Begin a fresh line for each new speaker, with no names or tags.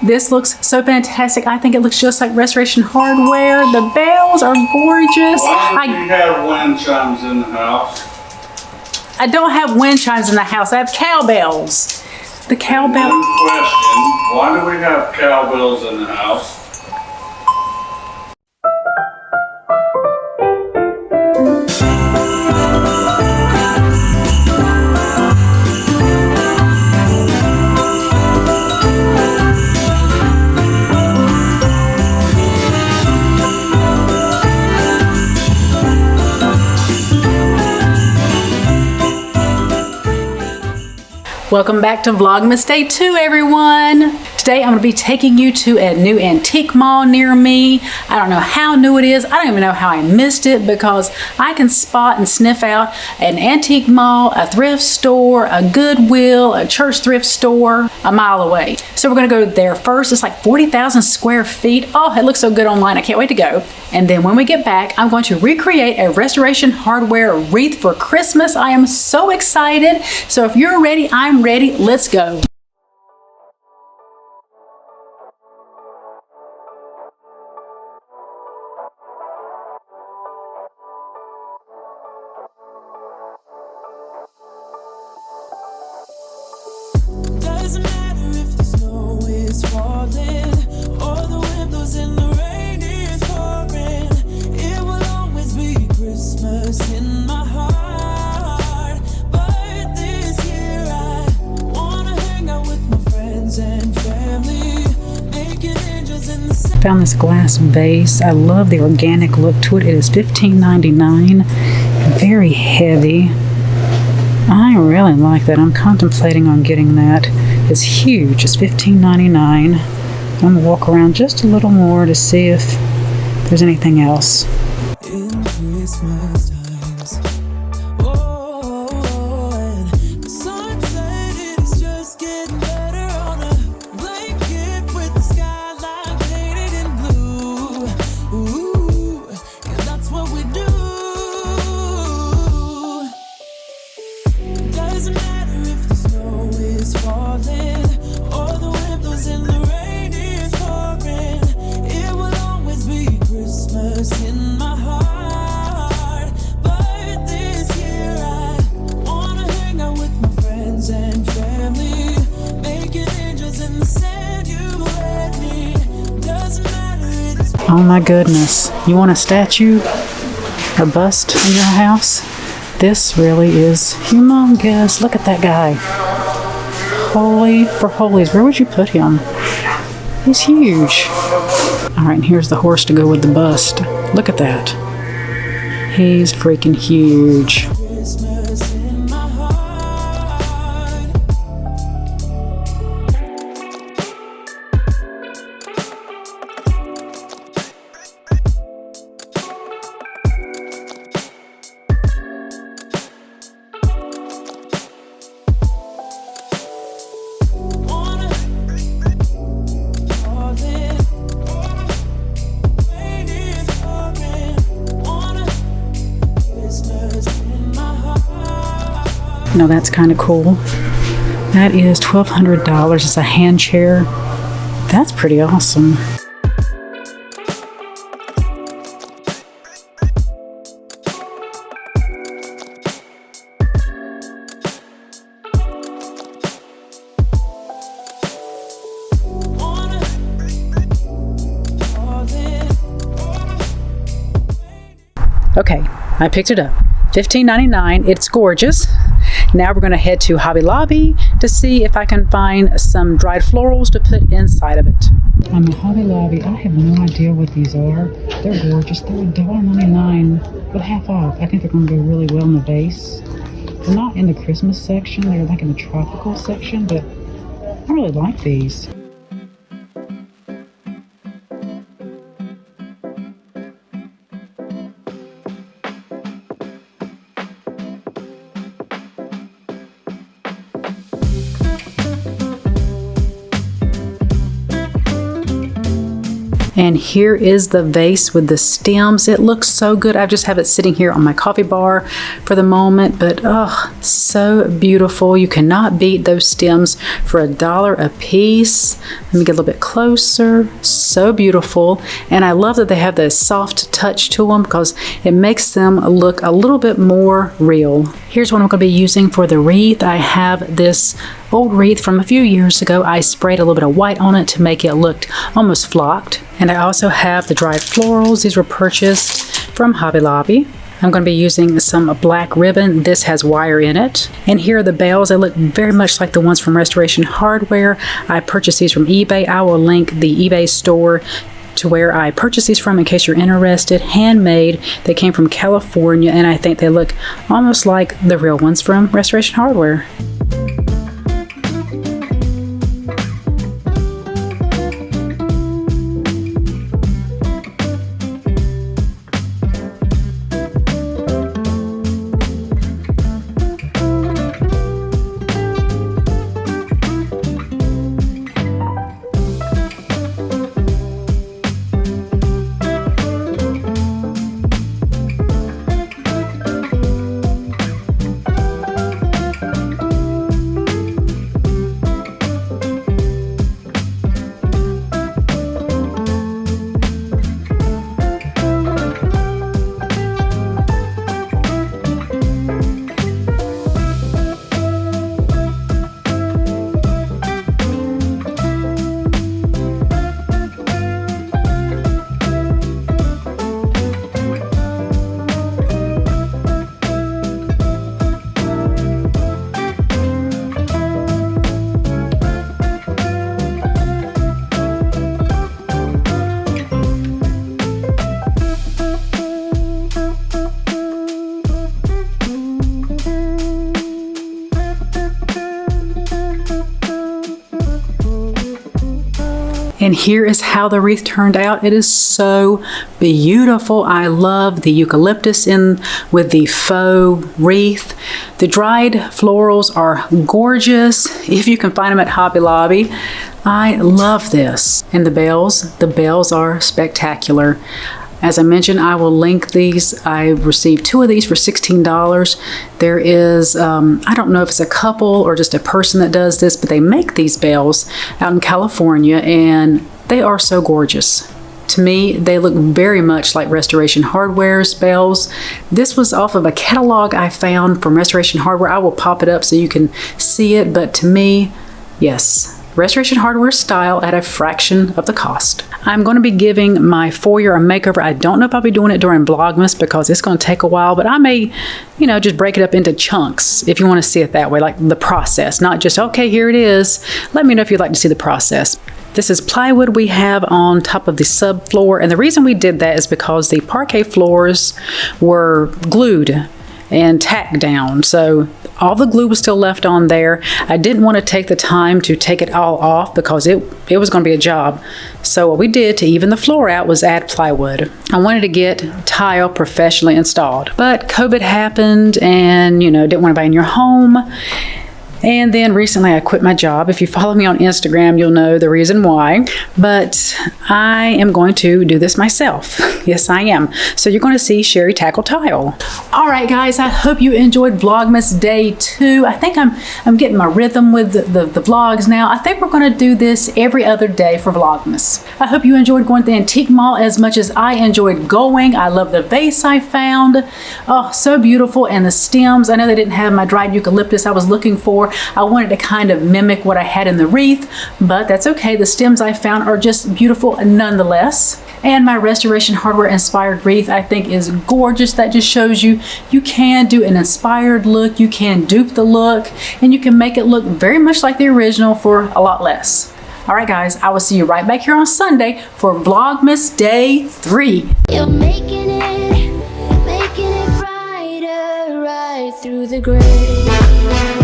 This looks so fantastic. I think it looks just like Restoration Hardware. The bells are gorgeous.
Why don't we have wind chimes in the house?
I don't have wind chimes in the house. I have cowbells. The cowbell.
Good question. Why do we have cowbells in the house?
Welcome back to Vlogmas Day 2, everyone. Today I'm going to be taking you to a new antique mall near me. I don't know how new it is. I don't even know how I missed it because I can spot and sniff out an antique mall, a thrift store, a Goodwill, a church thrift store a mile away. So we're going to go there first. It's like 40,000 square feet. Oh, it looks so good online. I can't wait to go. And then when we get back, I'm going to recreate a Restoration Hardware wreath for Christmas. I am so excited. So if you're ready, I'm ready. Let's go.
Doesn't matter if the snow is falling or the wind blows and the rain is pouring. It will always be Christmas in my heart. But this year I wanna hang out with my friends and family, making angels in the sun.
Found this glass vase. I love the organic look to it. It is $15.99. Very heavy. I really like that. I'm contemplating on getting that. It's huge. It's $15.99. I'm going to walk around just a little more to see if there's anything else.
In Christmas times, oh, and the sunset is just getting better on a blanket with the skyline painted in blue. Ooh, and that's what we do. Doesn't matter if the snow is falling or the wind blows and the rain is pouring. It will always be Christmas in my heart. But this year I wanna hang out with my friends and family, making angels in the sand. You let me. Doesn't matter. It's
Oh my goodness. You want a statue? A bust in your house? This really is humongous. Look at that guy. Holy for holies. Where would you put him? He's huge. All right, and here's the horse to go with the bust. Look at that. He's freaking huge.
Christmas in my heart. Wanna fall in. Rain is pouring. Wanna Christmas in my heart.
Now that's kind of cool. That is $1,200. It's a hand chair. That's pretty awesome.
Wanna fall in.
Okay, I picked it up. $15.99. It's gorgeous. Now we're going to head to Hobby Lobby to see if I can find some dried florals to put inside of it. I'm at Hobby Lobby. I have no idea what these are. They're gorgeous. They're $1.99 with half off. I think they're going to go really well in the vase. They're not in the Christmas section. They're like in the tropical section, but I really like these. And here is the vase with the stems. It looks so good. I just have it sitting here on my coffee bar for the moment, but oh, so beautiful. You cannot beat those stems for $1 a piece. Let me get a little bit closer. So beautiful. And I love that they have this soft touch to them because it makes them look a little bit more real. Here's what I'm going to be using for the wreath. I have this old wreath from a few years ago. I sprayed a little bit of white on it to make it look almost flocked. And I also have the dried florals. These were purchased from Hobby Lobby. I'm going to be using some black ribbon. This has wire in it. And here are the bells. They look very much like the ones from Restoration Hardware. I purchased these from eBay. I will link the eBay store to where I purchased these from in case you're interested. Handmade. They came from California, and I think they look almost like the real ones from Restoration Hardware. And here is how the wreath turned out. It is so beautiful. I love the eucalyptus in with the faux wreath. The dried florals are gorgeous, if you can find them at Hobby Lobby. I love this. And the bells are spectacular. As I mentioned, I will link these. I received 2 of these for $16. There is, I don't know if it's a couple or just a person that does this, but they make these bells out in California, and they are so gorgeous. To me, they look very much like Restoration Hardware's bells. This was off of a catalog I found from Restoration Hardware. I will pop it up so you can see it, but to me, yes, Restoration Hardware style at a fraction of the cost. I'm going to be giving my foyer a makeover. I don't know if I'll be doing it during Vlogmas because it's going to take a while, but I may, just break it up into chunks if you want to see it that way, like the process, not just, okay, here it is. Let me know if you'd like to see the process. This is plywood we have on top of the subfloor, and the reason we did that is because the parquet floors were glued and tacked down, so all the glue was still left on there. I didn't want to take the time to take it all off because it was going to be a job. So what we did to even the floor out was add plywood. I wanted to get tile professionally installed, but COVID happened and didn't want anybody in your home. And then recently I quit my job. If you follow me on Instagram, you'll know the reason why. But I am going to do this myself. Yes, I am. So you're going to see Sherry tackle tile. All right, guys, I hope you enjoyed Vlogmas Day 2. I think I'm getting my rhythm with the vlogs now. I think we're going to do this every other day for Vlogmas. I hope you enjoyed going to the antique mall as much as I enjoyed going. I love the vase I found. Oh, so beautiful. And the stems. I know they didn't have my dried eucalyptus I was looking for. I wanted to kind of mimic what I had in the wreath, but that's okay. The stems I found are just beautiful nonetheless. And my Restoration Hardware inspired wreath I think is gorgeous. That just shows you can do an inspired look, you can dupe the look, and you can make it look very much like the original for a lot less. All right, guys, I will see you right back here on Sunday for Vlogmas Day 3.
You're making it brighter right through the gray.